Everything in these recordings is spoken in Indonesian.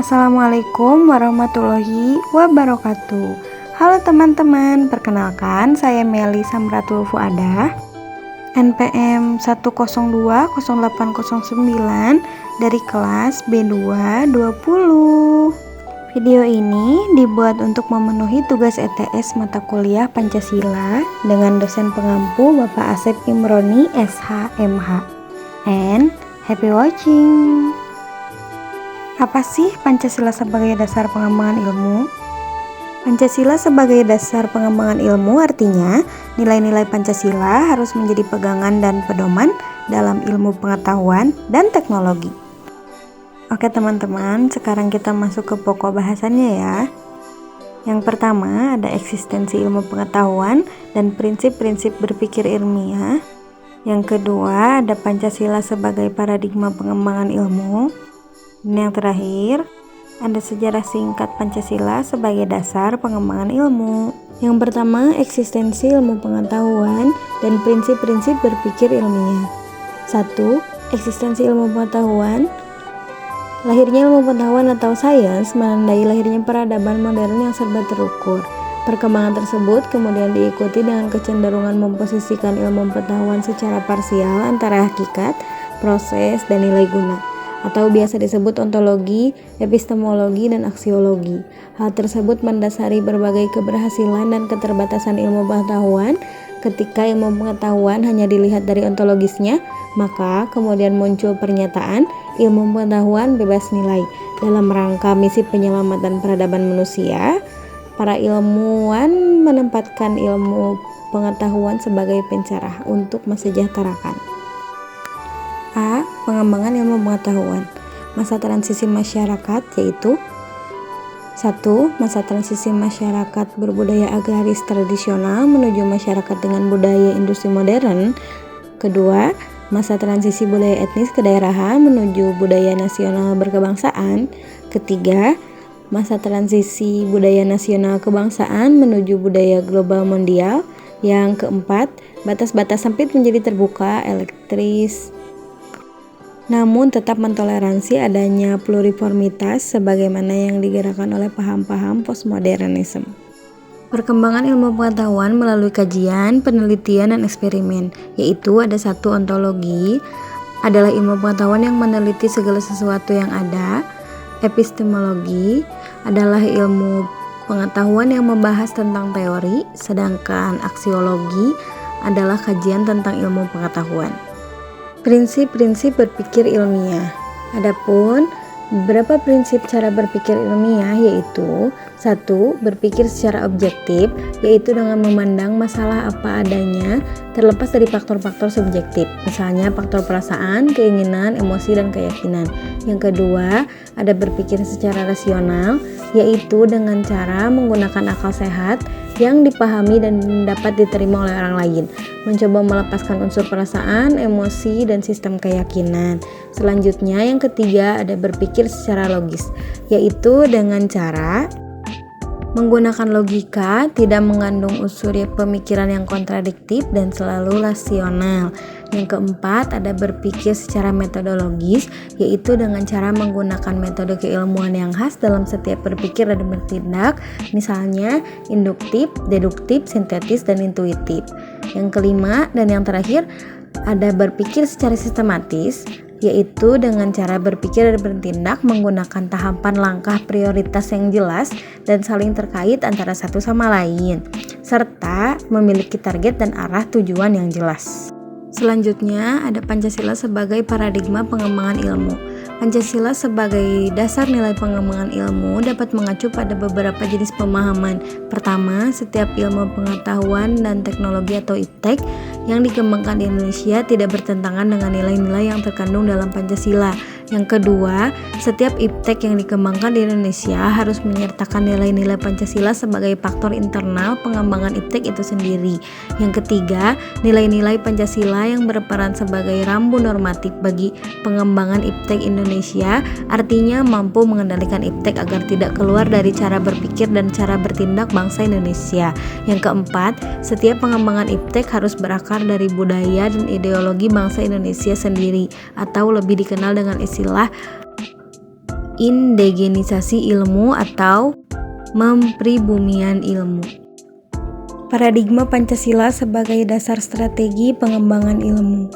Assalamualaikum warahmatullahi wabarakatuh. Halo teman-teman, perkenalkan saya Meli Samratul Fuadah, NPM 1020809 dari kelas B220. Video ini dibuat untuk memenuhi tugas ETS mata kuliah Pancasila dengan dosen pengampu Bapak Asep Imroni SH MH. And happy watching. Apa sih Pancasila sebagai dasar pengembangan ilmu? Pancasila sebagai dasar pengembangan ilmu artinya nilai-nilai Pancasila harus menjadi pegangan dan pedoman dalam ilmu pengetahuan dan teknologi. Oke teman-teman, sekarang kita masuk ke pokok bahasannya ya. Yang pertama ada eksistensi ilmu pengetahuan dan prinsip-prinsip berpikir ilmiah. Yang kedua ada Pancasila sebagai paradigma pengembangan ilmu. Dan yang terakhir, ada sejarah singkat Pancasila sebagai dasar pengembangan ilmu. Yang pertama, eksistensi ilmu pengetahuan dan prinsip-prinsip berpikir ilmiah. 1. Eksistensi ilmu pengetahuan. Lahirnya ilmu pengetahuan atau sains menandai lahirnya peradaban modern yang serba terukur. Perkembangan tersebut kemudian diikuti dengan kecenderungan memposisikan ilmu pengetahuan secara parsial antara hakikat, proses, dan nilai guna, atau biasa disebut ontologi, epistemologi, dan aksiologi. Hal tersebut mendasari berbagai keberhasilan dan keterbatasan ilmu pengetahuan. Ketika ilmu pengetahuan hanya dilihat dari ontologisnya, maka kemudian muncul pernyataan ilmu pengetahuan bebas nilai. Dalam rangka misi penyelamatan peradaban manusia, para ilmuwan menempatkan ilmu pengetahuan sebagai pencerah untuk mensejahterakan. A. Pengembangan ilmu pengetahuan. Masa transisi masyarakat yaitu 1. Masa transisi masyarakat berbudaya agraris tradisional menuju masyarakat dengan budaya industri modern. Kedua, masa transisi budaya etnis kedaerahan menuju budaya nasional berkebangsaan. Ketiga, masa transisi budaya nasional kebangsaan menuju budaya global mondial. Yang keempat, batas-batas sempit menjadi terbuka, elektris, namun tetap mentoleransi adanya pluriformitas sebagaimana yang digerakkan oleh paham-paham postmodernisme. Perkembangan ilmu pengetahuan melalui kajian, penelitian, dan eksperimen, yaitu ada 1. Ontologi adalah ilmu pengetahuan yang meneliti segala sesuatu yang ada. Epistemologi adalah ilmu pengetahuan yang membahas tentang teori, sedangkan aksiologi adalah kajian tentang ilmu pengetahuan. Prinsip-prinsip berpikir ilmiah. Adapun beberapa prinsip cara berpikir ilmiah yaitu 1. Berpikir secara objektif, yaitu dengan memandang masalah apa adanya terlepas dari faktor-faktor subjektif, misalnya faktor perasaan, keinginan, emosi, dan keyakinan. Yang kedua, ada berpikir secara rasional, yaitu dengan cara menggunakan akal sehat yang dipahami dan dapat diterima oleh orang lain, mencoba melepaskan unsur perasaan, emosi, dan sistem keyakinan. Selanjutnya, yang ketiga ada berpikir secara logis, yaitu dengan cara menggunakan logika, tidak mengandung unsur pemikiran yang kontradiktif dan selalu rasional. Yang keempat ada berpikir secara metodologis, yaitu dengan cara menggunakan metode keilmuan yang khas dalam setiap berpikir dan bertindak, misalnya induktif, deduktif, sintetis, dan intuitif. Yang kelima dan yang terakhir ada berpikir secara sistematis, yaitu dengan cara berpikir dan bertindak menggunakan tahapan langkah prioritas yang jelas dan saling terkait antara satu sama lain, serta memiliki target dan arah tujuan yang jelas. Selanjutnya ada Pancasila sebagai paradigma pengembangan ilmu. Pancasila sebagai dasar nilai pengembangan ilmu dapat mengacu pada beberapa jenis pemahaman. Pertama, setiap ilmu pengetahuan dan teknologi atau IPTEK yang dikembangkan di Indonesia tidak bertentangan dengan nilai-nilai yang terkandung dalam Pancasila. Yang kedua, setiap IPTEK yang dikembangkan di Indonesia harus menyertakan nilai-nilai Pancasila sebagai faktor internal pengembangan IPTEK itu sendiri. Yang ketiga, nilai-nilai Pancasila yang berperan sebagai rambu normatif bagi pengembangan IPTEK Indonesia, artinya mampu mengendalikan IPTEK agar tidak keluar dari cara berpikir dan cara bertindak bangsa Indonesia. Yang keempat, setiap pengembangan IPTEK harus berakar dari budaya dan ideologi bangsa Indonesia sendiri, atau lebih dikenal dengan istilah indigenisasi ilmu atau mempribumian ilmu. Paradigma Pancasila sebagai dasar strategi pengembangan ilmu.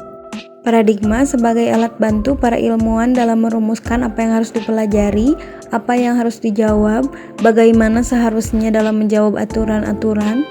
Paradigma sebagai alat bantu para ilmuwan dalam merumuskan apa yang harus dipelajari, apa yang harus dijawab, bagaimana seharusnya dalam menjawab aturan-aturan,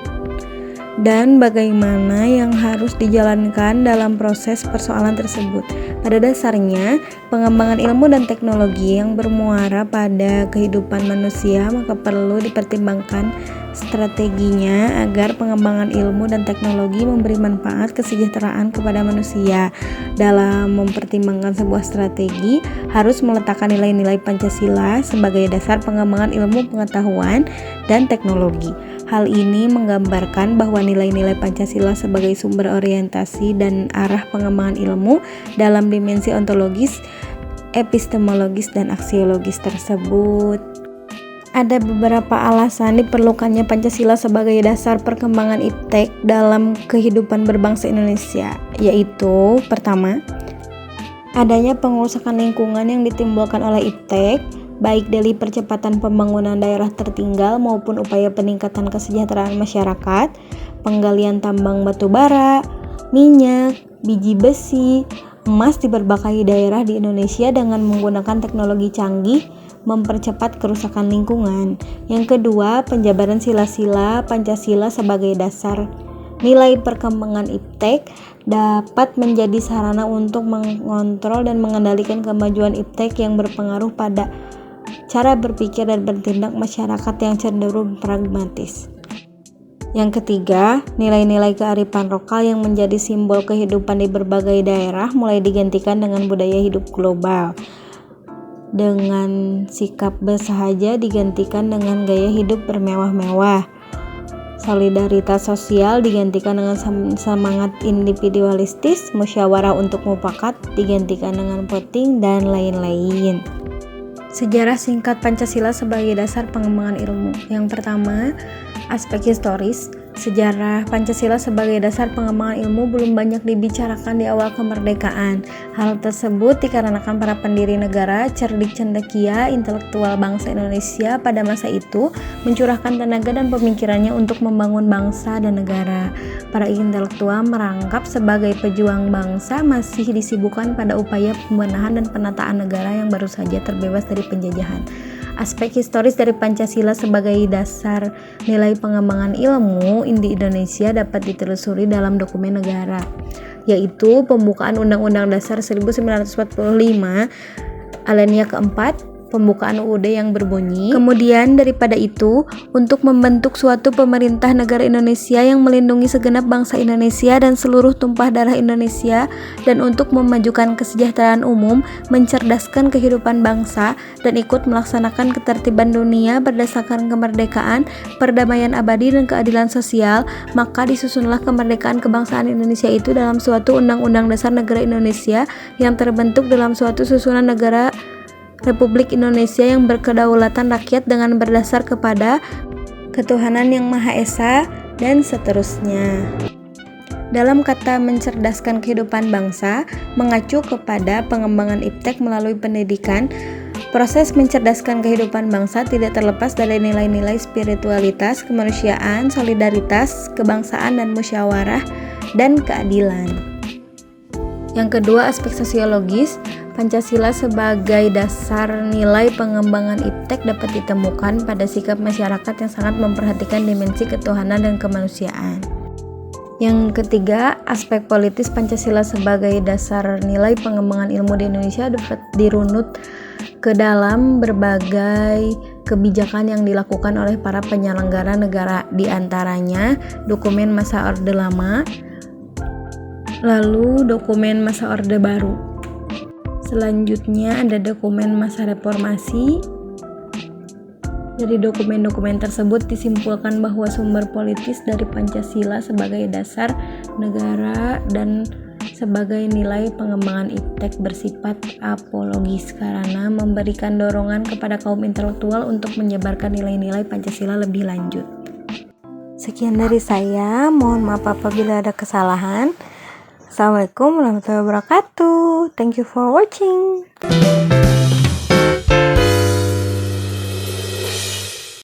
dan bagaimana yang harus dijalankan dalam proses persoalan tersebut. Pada dasarnya, pengembangan ilmu dan teknologi yang bermuara pada kehidupan manusia, maka perlu dipertimbangkan strateginya agar pengembangan ilmu dan teknologi memberi manfaat kesejahteraan kepada manusia. Dalam mempertimbangkan sebuah strategi, harus meletakkan nilai-nilai Pancasila sebagai dasar pengembangan ilmu pengetahuan dan teknologi. Hal ini menggambarkan bahwa nilai-nilai Pancasila sebagai sumber orientasi dan arah pengembangan ilmu dalam dimensi ontologis, epistemologis, dan aksiologis tersebut. Ada beberapa alasan diperlukannya Pancasila sebagai dasar perkembangan iptek dalam kehidupan berbangsa Indonesia, yaitu pertama, adanya pengerusakan lingkungan yang ditimbulkan oleh iptek, baik dari percepatan pembangunan daerah tertinggal maupun upaya peningkatan kesejahteraan masyarakat, penggalian tambang batu bara, minyak, biji besi, emas di berbagai daerah di Indonesia dengan menggunakan teknologi canggih, mempercepat kerusakan lingkungan. Yang kedua, penjabaran sila-sila Pancasila sebagai dasar nilai perkembangan iptek dapat menjadi sarana untuk mengontrol dan mengendalikan kemajuan iptek yang berpengaruh pada cara berpikir dan bertindak masyarakat yang cenderung pragmatis. Yang ketiga, nilai-nilai kearifan lokal yang menjadi simbol kehidupan di berbagai daerah mulai digantikan dengan budaya hidup global. Dengan sikap bersahaja digantikan dengan gaya hidup bermewah-mewah. Solidaritas sosial digantikan dengan semangat individualistis, musyawarah untuk mufakat digantikan dengan voting, dan lain-lain. Sejarah singkat Pancasila sebagai dasar pengembangan ilmu. Yang pertama, aspek historis. Sejarah Pancasila sebagai dasar pengembangan ilmu belum banyak dibicarakan di awal kemerdekaan. Hal tersebut dikarenakan para pendiri negara, cerdik cendekia, intelektual bangsa Indonesia pada masa itu mencurahkan tenaga dan pemikirannya untuk membangun bangsa dan negara. Para intelektual merangkap sebagai pejuang bangsa masih disibukkan pada upaya pembenahan dan penataan negara yang baru saja terbebas dari penjajahan. Aspek historis dari Pancasila sebagai dasar nilai pengembangan ilmu di Indonesia dapat ditelusuri dalam dokumen negara, yaitu pembukaan Undang-Undang Dasar 1945, alinea keempat, pembukaan UUD yang berbunyi, kemudian daripada itu, untuk membentuk suatu pemerintah negara Indonesia yang melindungi segenap bangsa Indonesia dan seluruh tumpah darah Indonesia, dan untuk memajukan kesejahteraan umum, mencerdaskan kehidupan bangsa, dan ikut melaksanakan ketertiban dunia berdasarkan kemerdekaan, perdamaian abadi, dan keadilan sosial, maka disusunlah kemerdekaan kebangsaan Indonesia itu dalam suatu Undang-Undang Dasar Negara Indonesia yang terbentuk dalam suatu susunan negara Republik Indonesia yang berkedaulatan rakyat dengan berdasar kepada ketuhanan yang Maha Esa, dan seterusnya. Dalam kata mencerdaskan kehidupan bangsa, mengacu kepada pengembangan iptek melalui pendidikan, proses mencerdaskan kehidupan bangsa tidak terlepas dari nilai-nilai spiritualitas, kemanusiaan, solidaritas, kebangsaan, dan musyawarah, dan keadilan. Yang kedua, aspek sosiologis. Pancasila sebagai dasar nilai pengembangan iptek dapat ditemukan pada sikap masyarakat yang sangat memperhatikan dimensi ketuhanan dan kemanusiaan. Yang ketiga, aspek politis. Pancasila sebagai dasar nilai pengembangan ilmu di Indonesia dapat dirunut ke dalam berbagai kebijakan yang dilakukan oleh para penyelenggara negara, di antaranya dokumen masa Orde Lama, lalu dokumen masa Orde Baru. Selanjutnya ada dokumen masa reformasi. Dari dokumen-dokumen tersebut disimpulkan bahwa sumber politis dari Pancasila sebagai dasar negara dan sebagai nilai pengembangan iptek bersifat apologis karena memberikan dorongan kepada kaum intelektual untuk menyebarkan nilai-nilai Pancasila lebih lanjut. Sekian dari saya, mohon maaf apabila ada kesalahan. Assalamualaikum warahmatullahi wabarakatuh. Thank you for watching.